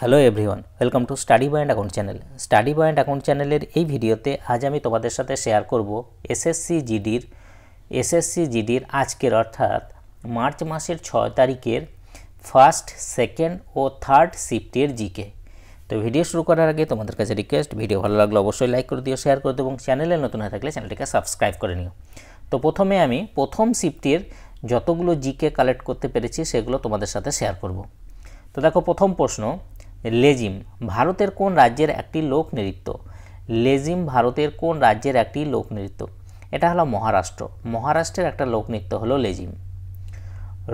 Hello everyone, welcome to study point account channel. Study point account চ্যানেলের এই ভিডিওতে আজ আমি তোমাদের সাথে শেয়ার করব এসএসসি জিডির আজকের অর্থাৎ মার্চ মাসের 6 তারিখের ফার্স্ট, সেকেন্ড ও থার্ড শিফটের জিকে। তো ভিডিও শুরু করার আগে তোমাদের কাছে রিকোয়েস্ট, ভিডিও ভালো লাগলে অবশ্যই লাইক করে দিও, শেয়ার করে দিও এবং চ্যানেলে নতুন হয়ে থাকলে চ্যানেলটিকে সাবস্ক্রাইব করে নিও। তো প্রথমে আমি প্রথম শিফটের যতগুলো জিকে কালেক্ট করতে পেরেছি সেগুলো তোমাদের সাথে শেয়ার করব। তো দেখো, প্রথম প্রশ্ন, লেজিম ভারতের কোন রাজ্যের একটি লোক নৃত্য? লেজিম ভারতের কোন রাজ্যের একটি লোক নৃত্য? এটা হলো মহারাষ্ট্র। মহারাষ্ট্রের একটা লোকনৃত্য হলো লেজিম।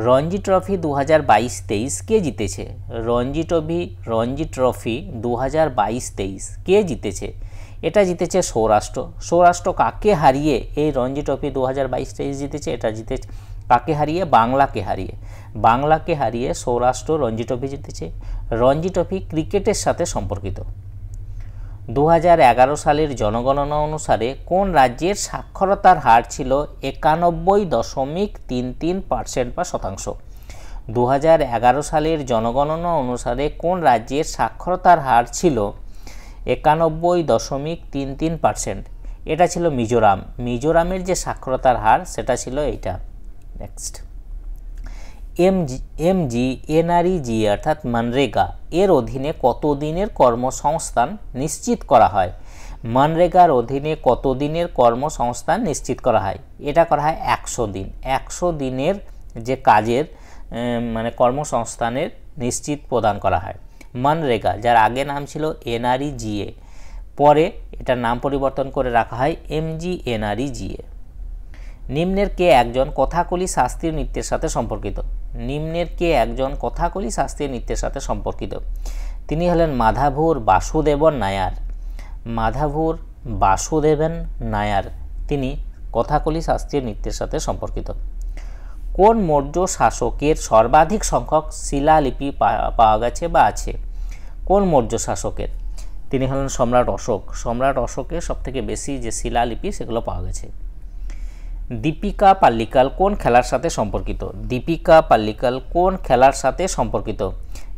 রঞ্জি ট্রফি 2022-23 কে জিতেছে? রঞ্জি ট্রফি 2022-23 কে জিতেছে? এটা জিতেছে সৌরাষ্ট্র। সৌরাষ্ট্র কাকে হারিয়ে এই রঞ্জি ট্রফি 2022-23 জিতেছে? এটা জিতেছে কাকে হারিয়ে? বাংলাকে হারিয়ে সৌরাষ্ট্র রঞ্জি ট্রফি জিতেছে। রঞ্জি ট্রফি ক্রিকেটের সাথে সম্পর্কিত। 2011 সালের জনগণনা অনুসারে কোন রাজ্যের সাক্ষরতার হার ছিল 91.33% বা শতাংশ? 2011 সালের জনগণনা অনুসারে কোন রাজ্যের সাক্ষরতার হার ছিল 91.33%? এটা ছিল মিজোরাম। মিজোরামের যে সাক্ষরতার হার সেটা ছিল এইটা। নেক্সট, এমজিএনআরইজি অর্থাৎ মনরেগা এর অধীনে কত দিনের কর্মসংস্থান নিশ্চিত করা হয়? মনরেগার অধীনে কত দিনের কর্মসংস্থান নিশ্চিত করা হয়? এটা করা হয় 100 দিন। 100 দিনের যে কাজের কর্মসংস্থানের নিশ্চিত প্রদান করা হয়। মনরেগা, যার আগে নাম ছিল এনআরইজিএ, পরে এটার নাম পরিবর্তন করে রাখা হয় এমজিএনআরইজিএ। নিম্নের কে একজন কথাকলি শাস্ত্রীয় নৃত্যের সাথে সম্পর্কিত? নিম্নের কে একজন কথাকলি শাস্ত্রীয় নৃত্যের সাথে সম্পর্কিত? তিনি হলেন মাধাভুর বাসুদেবন নায়ার। মাধাভুর বাসুদেবন নায়ার তিনি কথাকলি শাস্ত্রীয় নৃত্যের সাথে সম্পর্কিত। কোন মৌর্য শাসকের সর্বাধিক সংখ্যক শিলালিপি পাওয়া গেছে বা আছে? কোন মৌর্য শাসকের? তিনি হলেন সম্রাট অশোক। সম্রাট অশোকের সবথেকে বেশি যে শিলালিপি সেগুলো পাওয়া গেছে। দীপিকা পাল্লিকাল কোন খেলার সাথে সম্পর্কিত? দীপিকা পাল্লিকাল কোন খেলার সাথে সম্পর্কিত?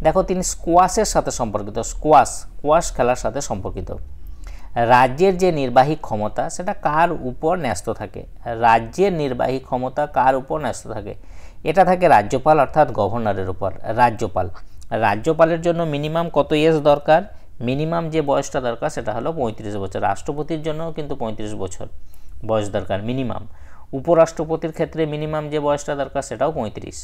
দেখো, তিনি স্কোয়াশের সাথে সম্পর্কিত। স্কোয়াশ খেলার সাথে সম্পর্কিত। রাজ্যের যে নির্বাহী ক্ষমতা সেটা কার উপর ন্যস্ত থাকে? রাজ্যের নির্বাহী ক্ষমতা কার উপর ন্যস্ত থাকে? এটা থাকে রাজ্যপাল অর্থাৎ গভর্নরের উপর। রাজ্যপালের জন্য মিনিমাম কত এজ দরকার? মিনিমাম যে বয়সটা দরকার সেটা হলো 35 বছর। রাষ্ট্রপতির জন্য কিন্তু 35 বছর বয়স দরকার মিনিমাম। উপরাষ্ট্রপতির ক্ষেত্রে মিনিমাম যে বয়সটা দরকার সেটাও 35।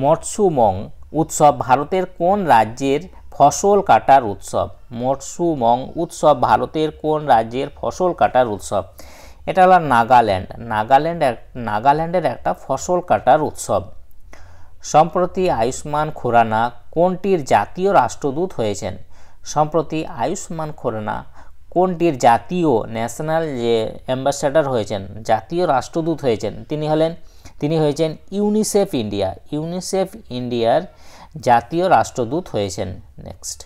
মৎস্যুমং উৎসব ভারতের কোন রাজ্যের ফসল কাটার উৎসব? মৎস্যুমং উৎসব ভারতের কোন রাজ্যের ফসল কাটার উৎসব? এটা হলো নাগাল্যান্ড। নাগাল্যান্ডের একটা ফসল কাটার উৎসব। সম্প্রতি আয়ুষ্মান খুরানা কোনটির জাতীয় রাষ্ট্রদূত হয়েছেন? সম্প্রতি আয়ুষ্মান খুরানা কোনটির জাতীয় ন্যাশনাল যে অ্যাম্বাসাডার হয়েছেন, জাতীয় রাষ্ট্রদূত হয়েছেন? তিনি হয়েছেন ইউনিসেফ ইন্ডিয়ার জাতীয় রাষ্ট্রদূত হয়েছেন। নেক্সট,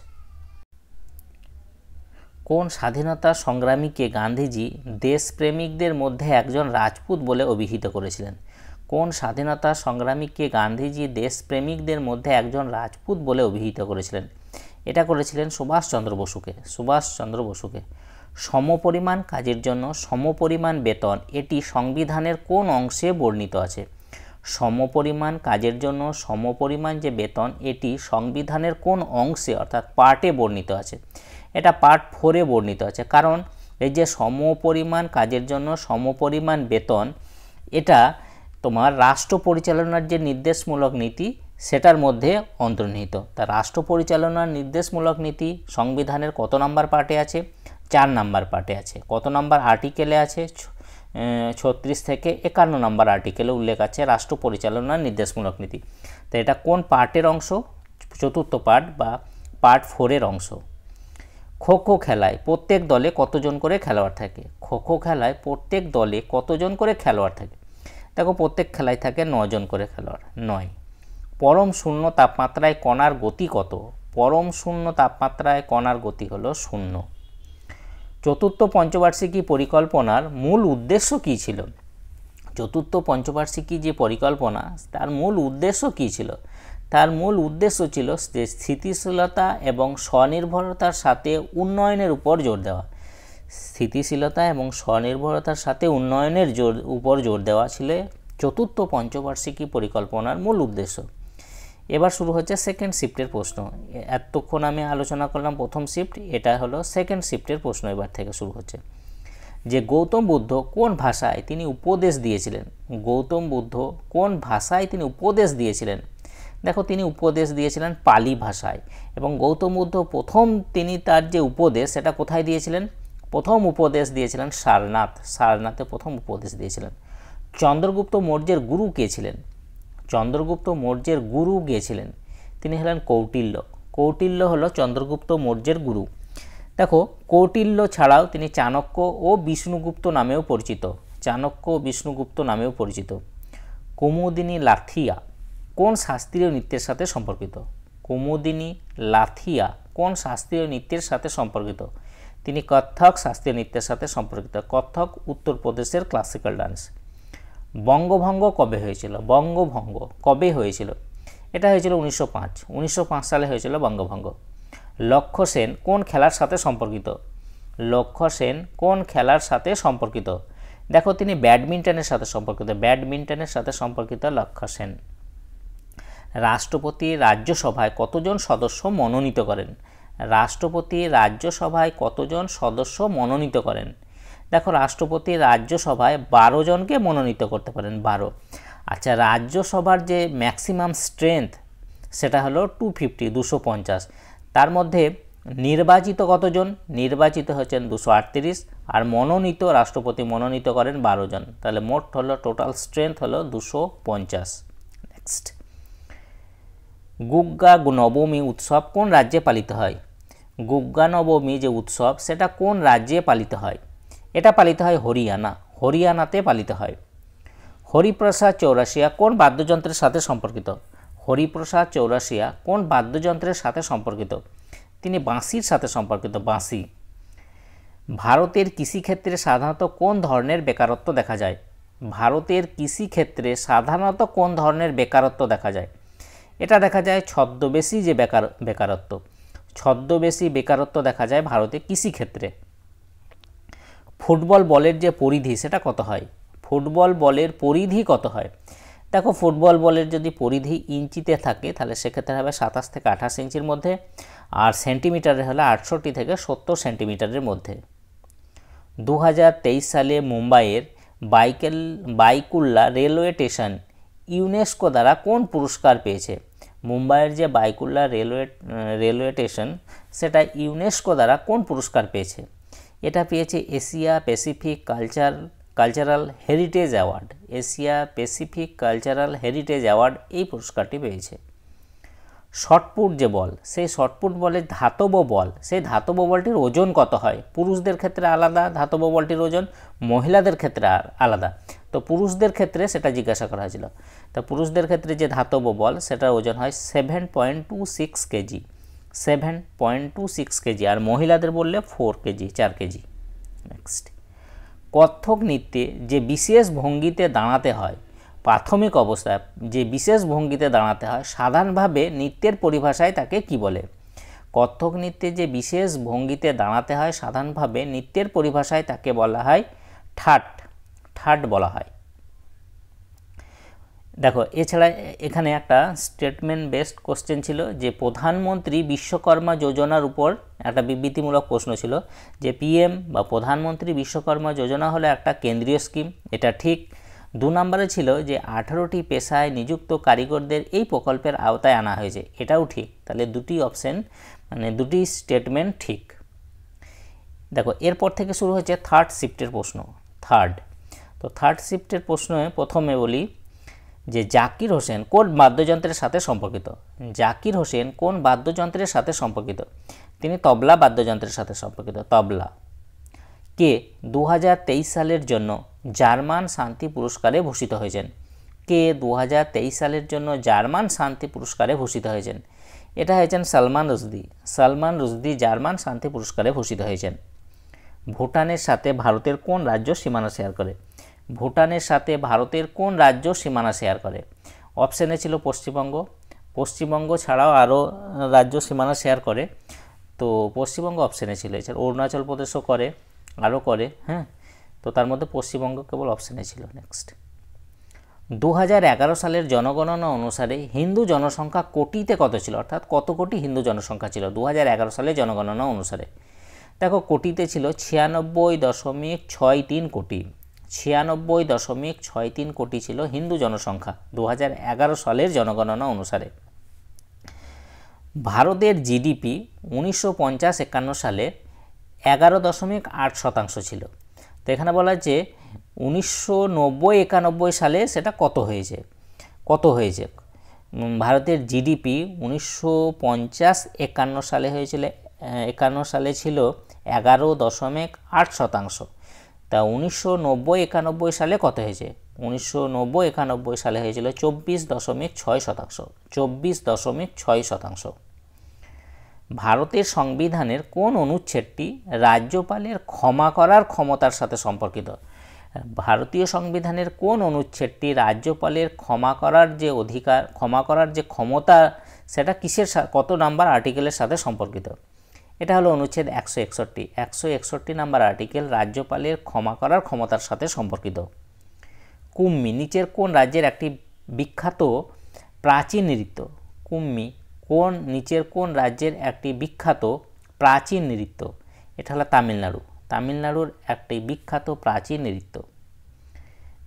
কোন স্বাধীনতা সংগ্রামীকে গান্ধীজি দেশপ্রেমিকদের মধ্যে একজন রাজপুত বলে অভিহিত করেছিলেন? কোন স্বাধীনতা সংগ্রামীকে গান্ধীজি দেশপ্রেমিকদের মধ্যে একজন রাজপুত বলে অভিহিত করেছিলেন? এটা করেছিলেন সুভাষচন্দ্র বসুকে। সমপরিমাণ কাজের জন্য সমপরিমাণ বেতন, এটি সংবিধানের কোন অংশে বর্ণিত আছে? সমপরিমাণ কাজের জন্য সমপরিমাণ যে বেতন, এটি সংবিধানের কোন অংশে অর্থাৎ পার্টে বর্ণিত আছে? এটা পার্ট 4-এ বর্ণিত আছে। কারণ এই যে সমপরিমাণ কাজের জন্য সমপরিমাণ বেতন, এটা তোমার রাষ্ট্র পরিচালনার যে নির্দেশমূলক নীতি সেটার মধ্যে অন্তর্নিহিত। তা রাষ্ট্র পরিচালনার নির্দেশমূলক নীতি সংবিধানের কত নম্বর পার্টে আছে? 4 নম্বর পার্টে আছে। কত নম্বর আর্টিকেলে আছে? 36 থেকে 51 নম্বর আর্টিকেলে উল্লেখ আছে রাষ্ট্র পরিচালনার নির্দেশমূলক নীতি। তো এটা কোন পার্টের অংশ? 4th পার্ট বা পার্ট 4-এর অংশ। খো খো খেলায় প্রত্যেক দলে কতজন করে খেলোয়াড় থাকে? খো খো খেলায় প্রত্যেক দলে কতজন করে খেলোয়াড় থাকে? দেখো, প্রত্যেক খেলায় থাকে 9 জন করে খেলোয়াড়। 9। পরম শূন্য তাপমাত্রায় কণার গতি কত? পরম শূন্য তাপমাত্রায় কণার গতি হলো 0। চতুর্থ পঞ্চবার্ষিকী পরিকল্পনার মূল উদ্দেশ্য কী ছিল? চতুর্থ পঞ্চবার্ষিকী যে পরিকল্পনা তার মূল উদ্দেশ্য কী ছিল? তার মূল উদ্দেশ্য ছিল যে স্থিতিশীলতা এবং স্বনির্ভরতার সাথে উন্নয়নের উপর জোর দেওয়া। স্থিতিশীলতা এবং স্বনির্ভরতার সাথে উন্নয়নের উপর জোর দেওয়া ছিল চতুর্থ পঞ্চবার্ষিকী পরিকল্পনার মূল উদ্দেশ্য। এবার শুরু হচ্ছে সেকেন্ড শিফটের প্রশ্ন। এতক্ষণ আমি আলোচনা করলাম প্রথম শিফট, এটা হলো সেকেন্ড শিফটের প্রশ্ন এবার থেকে শুরু হচ্ছে। যে গৌতম বুদ্ধ কোন ভাষায় তিনি উপদেশ দিয়েছিলেন? গৌতম বুদ্ধ কোন ভাষায় তিনি উপদেশ দিয়েছিলেন? দেখো, তিনি উপদেশ দিয়েছিলেন পালি ভাষায়। এবং গৌতম বুদ্ধ প্রথম তিনি তার যে উপদেশ সেটা কোথায় দিয়েছিলেন? প্রথম উপদেশ দিয়েছিলেন সারনাথে প্রথম উপদেশ দিয়েছিলেন। চন্দ্রগুপ্ত মৌর্যের গুরু কে ছিলেন? চন্দ্রগুপ্ত মৌর্যের গুরু কে ছিলেন? তিনি হলেন কৌটিল্য। কৌটিল্য হলো চন্দ্রগুপ্ত মৌর্যের গুরু। দেখো, কৌটিল্য ছাড়াও তিনি চাণক্য ও বিষ্ণুগুপ্ত নামেও পরিচিত। চাণক্য ও বিষ্ণুগুপ্ত নামেও পরিচিত। কুমুদিনী লাথিয়া কোন শাস্ত্রীয় নৃত্যের সাথে সম্পর্কিত? কুমুদিনী লাথিয়া কোন শাস্ত্রীয় নৃত্যের সাথে সম্পর্কিত? তিনি কত্থক শাস্ত্রীয় নৃত্যের সাথে সম্পর্কিত। কত্থক উত্তরপ্রদেশের ক্লাসিক্যাল ডান্স। বঙ্গভঙ্গ কবে হয়েছিল? বঙ্গভঙ্গ কবে হয়েছিল? এটা হয়েছিল 1905। 1905 সালে হয়েছিল বঙ্গভঙ্গ। লক্ষ্য সেন কোন খেলার সাথে সম্পর্কিত? লক্ষ্য সেন কোন খেলার সাথে সম্পর্কিত? দেখো, তিনি ব্যাডমিন্টনের সাথে সম্পর্কিত। ব্যাডমিন্টনের সাথে সম্পর্কিত লক্ষ্য সেন। রাষ্ট্রপতি রাজ্যসভায় কতজন সদস্য মনোনীত করেন? রাষ্ট্রপতি রাজ্যসভায় কতজন সদস্য মনোনীত করেন? দেখো, রাষ্ট্রপতি রাজ্যসভায় 12 জনকে মনোনীত করতে পারেন। 12। আচ্ছা, রাজ্যসভার যে ম্যাক্সিমাম স্ট্রেংথ সেটা হলো 250। তার মধ্যে নির্বাচিত কতজন? নির্বাচিত হচ্ছেন 238, আর মনোনীত রাষ্ট্রপতি মনোনীত করেন 12 জন। তাহলে মোট হলো টোটাল স্ট্রেংথ হলো 250। নেক্সট, গুগ্গা নবমী উৎসব কোন রাজ্যে পালিত হয়? গুগ্গা নবমী যে উৎসব সেটা কোন রাজ্যে পালিত হয়? এটা পালিত হয় হরিয়ানা। হরিয়ানাতে পালিত হয়। হরিপ্রসাদ চৌরাশিয়া কোন বাদ্যযন্ত্রের সাথে সম্পর্কিত? হরিপ্রসাদ চৌরাশিয়া কোন বাদ্যযন্ত্রের সাথে সম্পর্কিত? তিনি বাঁশির সাথে সম্পর্কিত। বাঁশি। ভারতের কৃষিক্ষেত্রে সাধারণত কোন ধরনের বেকারত্ব দেখা যায়? ভারতের কৃষিক্ষেত্রে সাধারণত কোন ধরনের বেকারত্ব দেখা যায়? এটা দেখা যায় ছদ্মবেশী যে বেকারত্ব। ছদ্মবেশী বেকারত্ব দেখা যায় ভারতের কৃষিক্ষেত্রে। ফুটবল বলের যে পরিধি সেটা কত হয়? ফুটবল বলের পরিধি কত হয়? দেখো, ফুটবল বলের যদি পরিধি ইঞ্চিতে থাকে তাহলে সেক্ষেত্রে হবে 27 থেকে 28 ইঞ্চির মধ্যে, আর সেন্টিমিটারে হলে 68 থেকে 70 সেন্টিমিটারের মধ্যে। 2023 সালে মুম্বাইয়ের বাইকুল্লা রেলওয়ে স্টেশন ইউনেস্কো দ্বারা কোন পুরস্কার পেয়েছে? মুম্বাইয়ের যে বাইকুল্লা রেলওয়ে স্টেশন সেটা ইউনেস্কো দ্বারা কোন পুরস্কার পেয়েছে? এটা পেয়েছে Asia Pacific cultural heritage award. Asia Pacific cultural heritage award এই পুরস্কারটি পেয়েছে। শটপুট যে বল, সেই শটপুট বলের ধাতব বল, সেই ধাতব বলটির ওজন কত হয়? পুরুষদের ক্ষেত্রে আলাদা ধাতব বলটির ওজন, মহিলাদের ক্ষেত্রে আলাদা। তো পুরুষদের ক্ষেত্রে সেটা জিজ্ঞাসা করা হয়েছিল। তো পুরুষদের ক্ষেত্রে যে ধাতব বল সেটার ওজন হয় 7.26 কেজি। 7.26 কেজি। আর মহিলাদের বললে 4 কেজি, 4 কেজি। নেক্সট, কত্থক নৃত্যে যে বিশেষ ভঙ্গিতে দাঁড়াতে হয়, প্রাথমিক অবস্থায় যে বিশেষ ভঙ্গিতে দাঁড়াতে হয়, সাধারণভাবে নৃত্যের পরিভাষায় তাকে কি বলে? কত্থক নৃত্যে যে বিশেষ ভঙ্গিতে দাঁড়াতে হয় সাধারণভাবে নৃত্যের পরিভাষায় তাকে বলা হয় ঠাট বলা হয়। দেখো, এছাড়া এখানে একটা স্টেটমেন্ট বেসড কোশ্চেন ছিল যে প্রধানমন্ত্রী বিশ্বকর্মা যোজনার উপর একটা বিবৃতিমূলক প্রশ্ন ছিল যে পিএম বা প্রধানমন্ত্রী বিশ্বকর্মা যোজনা হলো একটা কেন্দ্রীয় স্কিম। এটা ঠিক। 2 নম্বরে ছিল যে 18টি পেশায় নিযুক্ত কারিগরদের এই প্রকল্পের আওতায় আনা হয়েছে। এটাও ঠিক। তাহলে দুটি অপশন দুটি স্টেটমেন্ট ঠিক। দেখো, এরপর থেকে শুরু হচ্ছে থার্ড শিফটের প্রশ্ন। তো থার্ড শিফটের প্রশ্নে প্রথমে বলি যে জাকির হোসেন কোন বাদ্যযন্ত্রের সাথে সম্পর্কিত? জাকির হোসেন কোন বাদ্যযন্ত্রের সাথে সম্পর্কিত? তিনি তবলা বাদ্যযন্ত্রের সাথে সম্পর্কিত। তবলা। কে 2023 সালের জন্য জার্মান শান্তি পুরস্কারে ভূষিত হয়েছেন? কে 2023 সালের জন্য জার্মান শান্তি পুরস্কারে ভূষিত হয়েছেন? এটা হয়েছেন সালমান রুশদি। সালমান রুশদি জার্মান শান্তি পুরস্কারে ভূষিত হয়েছেন। ভুটানের সাথে ভারতের কোন রাজ্য সীমানা শেয়ার করে? ভুটানের সাথে ভারতের কোন রাজ্য সীমানা শেয়ার করে? অপশানে ছিল পশ্চিমবঙ্গ, পশ্চিমবঙ্গ ছাড়াও আরও রাজ্য সীমানা শেয়ার করে, তো পশ্চিমবঙ্গ অপশানে ছিল। এছাড়া অরুণাচল প্রদেশও করে, আরও করে, হ্যাঁ, তো তার মধ্যে পশ্চিমবঙ্গ কেবল অপশানে ছিল। নেক্সট, 2011 সালের জনগণনা অনুসারে হিন্দু জনসংখ্যা কোটিতে কত ছিল, অর্থাৎ কত কোটি হিন্দু জনসংখ্যা ছিল 2011 সালে জনগণনা অনুসারে। দেখো কোটিতে ছিল 96.63 কোটি, 96.63 কোটি ছিল হিন্দু জনসংখ্যা 2011 সালের জনগণনা অনুসারে। ভারতের জিডিপি 1950-51 সালে 11.8% ছিল। তো এখানে বলা হচ্ছে 1990-91 সালে সেটা কত হয়েছে, ভারতের জিডিপি 1950-51 সালে হয়েছিল, 51 সালে ছিল 11.8%। তা 1990-91 সালে কত হয়েছে, 1990-91 সালে হয়েছিল 24.6%, 24.6%। ভারতের সংবিধানের কোন অনুচ্ছেদটি রাজ্যপালের ক্ষমা করার ক্ষমতার সাথে সম্পর্কিত? ভারতীয় সংবিধানের কোন অনুচ্ছেদটি রাজ্যপালের ক্ষমা করার যে অধিকার, ক্ষমা করার যে ক্ষমতা, সেটা কিসের, কত নাম্বার আর্টিকেলের সাথে সম্পর্কিত? এটা হলো অনুচ্ছেদ 161। 161 নাম্বার আর্টিকেল রাজ্যপালের ক্ষমা করার ক্ষমতার সাথে সম্পর্কিত। কুম্মি নিচের কোন রাজ্যের একটি বিখ্যাত প্রাচীন নৃত্য? কুম্মি নিচের কোন রাজ্যের একটি বিখ্যাত প্রাচীন নৃত্য? এটা হলো তামিলনাড়ু, তামিলনাড়ুর একটি বিখ্যাত প্রাচীন নৃত্য।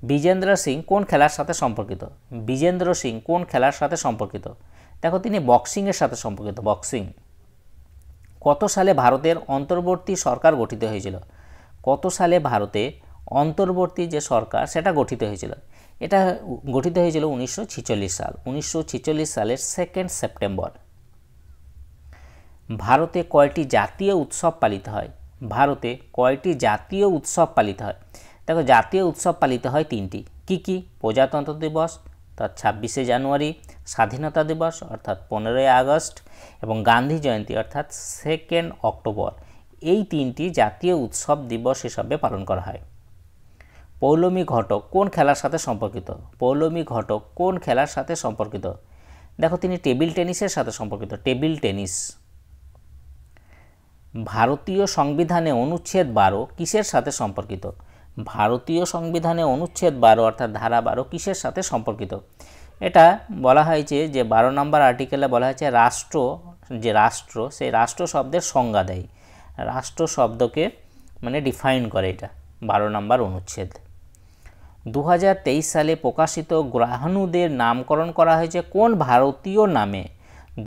বিজেন্দ্র সিং কোন খেলার সাথে সম্পর্কিত? বিজেন্দ্র সিং কোন খেলার সাথে সম্পর্কিত? দেখো তিনি বক্সিংয়ের সাথে সম্পর্কিত, বক্সিং। কত সালে ভারতের অন্তর্বর্তী সরকার গঠিত হয়েছিল? কত সালে ভারতে অন্তর্বর্তী যে সরকার সেটা গঠিত হয়েছিল? এটা গঠিত হয়েছিল 1946 সাল, 1946 সালের 2 সেপ্টেম্বর। ভারতে কয়টি জাতীয় উৎসব পালিত হয়? ভারতে কয়টি জাতীয় উৎসব পালিত হয়? দেখো জাতীয় উৎসব পালিত হয় 3টি। কি কি? প্রজাতন্ত্র দিবস অর্থাৎ 26শে জানুয়ারি, স্বাধীনতা দিবস অর্থাৎ 15ই আগস্ট এবং গান্ধী জয়ন্তী অর্থাৎ 2 অক্টোবর। এই 3টি জাতীয় উৎসব দিবস হিসাবে পালন করা হয়। পৌলমী ঘটক কোন খেলার সাথে সম্পর্কিত? পৌলমী ঘটক কোন খেলার সাথে সম্পর্কিত? দেখো তিনি টেবিল টেনিসের সাথে সম্পর্কিত, টেবিল টেনিস। ভারতীয় সংবিধানে অনুচ্ছেদ 12 কিসের সাথে সম্পর্কিত? ভারতীয় সংবিধানে অনুচ্ছেদ 12 অর্থাৎ ধারা 12 কিসের সাথে সম্পর্কিত? এটা বলা হয়েছে যে 12 নম্বর আর্টিকেলে বলা হয়েছে রাষ্ট্র, যে রাষ্ট্র, সেই রাষ্ট্র শব্দের সংজ্ঞা দেয়, রাষ্ট্র শব্দকে মানে ডিফাইন করে, এটা 12 নম্বর অনুচ্ছেদ। 2023 সালে প্রকাশিত গ্রহাণুদের নামকরণ করা হয়েছে কোন ভারতীয় নামে?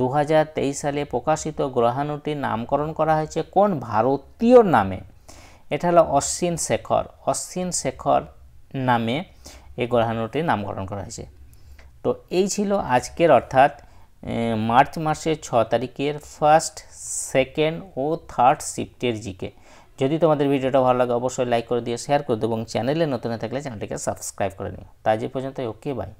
2023 সালে প্রকাশিত গ্রহাণুটির নামকরণ করা হয়েছে কোন ভারতীয় নামে? এটা হলো অশ্বিন শেখর, অশ্বিন শেখর নামে এই গ্রহাণুটির নামকরণ করা হয়েছে। তো এই ছিল আজকের অর্থাৎ মার্চ মাসের 6 তারিখের ফার্স্ট, সেকেন্ড ও থার্ড শিফটের জিকে। যদি তোমাদের ভিডিওটা ভালো লাগে অবশ্যই লাইক করে দিয়ে শেয়ার করে দেবো এবং চ্যানেলে নতুন থাকলে চ্যানেলটিকে সাবস্ক্রাইব করে নিও। তাই যে পর্যন্ত ওকে বাই।